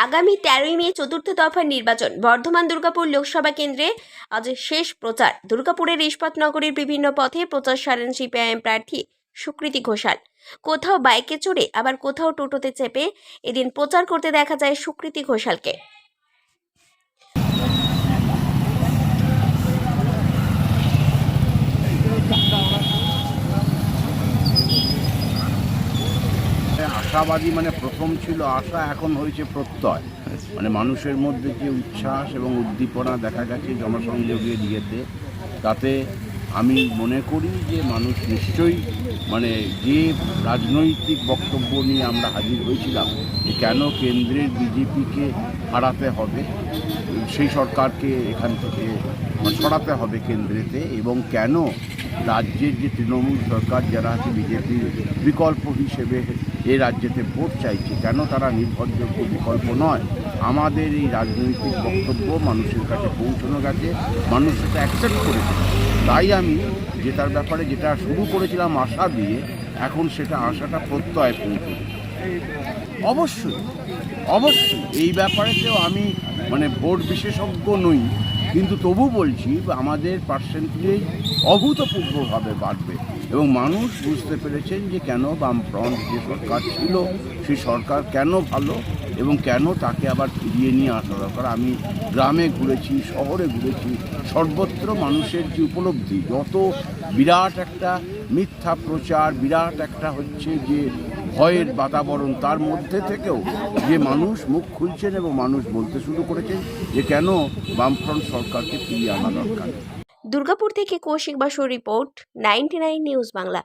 আগামী 13ই মে চতুর্থ দফার নির্বাচন। বর্ধমান দুর্গাপুর লোকসভা কেন্দ্রে আজ শেষ প্রচার। দুর্গাপুরের ইস্পাতনগরীর বিভিন্ন পথে প্রচার সারেন সিপিআইএম প্রার্থী সুকৃতি ঘোষাল। কোথাও বাইকে চড়ে আবার কোথাও টোটোতে চেপে এদিন প্রচার করতে দেখা যায় সুকৃতি ঘোষালকে। আশাবাদী মানে প্রথম ছিল আশা, এখন হয়েছে প্রত্যয়। মানে মানুষের মধ্যে যে উচ্ছ্বাস এবং উদ্দীপনা দেখা গেছে জনসংযোগের ইয়েতে, তাতে আমি মনে করি যে মানুষ নিশ্চয়ই মানে যে রাজনৈতিক বক্তব্য নিয়ে আমরা হাজির হয়েছিলাম যে কেন কেন্দ্রের বিজেপিকে হারাতে হবে, সেই সরকারকে এখান থেকে সরাতে হবে কেন্দ্রেতে, এবং কেন রাজ্যের যে তৃণমূল সরকার যারা আছে বিজেপির বিকল্প হিসেবে এ রাজ্যেতে ভোট চাইছে, কেন তারা নির্ভরযোগ্য বিকল্প নয়। আমাদের এই রাজনৈতিক বক্তব্য মানুষের কাছে পৌঁছানো গেছে, মানুষ সেটা অ্যাকসেপ্ট করেছে। তাই আমি যেটার ব্যাপারে যেটা শুরু করেছিলাম আশা দিয়ে, এখন সেটা আশাটা প্রত্যয় পৌঁছে। অবশ্যই অবশ্যই এই ব্যাপারেতেও আমি মানে ভোট বিশেষজ্ঞ নই, কিন্তু তবু বলছি আমাদের পার্সেন্টেজ অভূতপূর্বভাবে বাড়বে এবং মানুষ বুঝতে পেরেছেন যে কেন বামফ্রন্ট যে সরকার ছিল সেই সরকার কেন ভালো এবং কেন তাকে আবার ফিরিয়ে নিয়ে আসা দরকার। আমি গ্রামে ঘুরেছি, শহরে ঘুরেছি, সর্বত্র মানুষের যে উপলব্ধি, যত বিরাট একটা মিথ্যা প্রচার, বিরাট একটা হচ্ছে যে ভয়ের বাতাবরণ, তার মধ্যে থেকেও যে মানুষ মুখ খুলছেন এবং মানুষ বলতে শুরু করেছেন যে কেন বামফ্রন্ট সরকারকে ফিরিয়ে আনা দরকার। দুর্গাপুর থেকে কৌশিক বাসুর রিপোর্ট, 99 নিউজ বাংলা।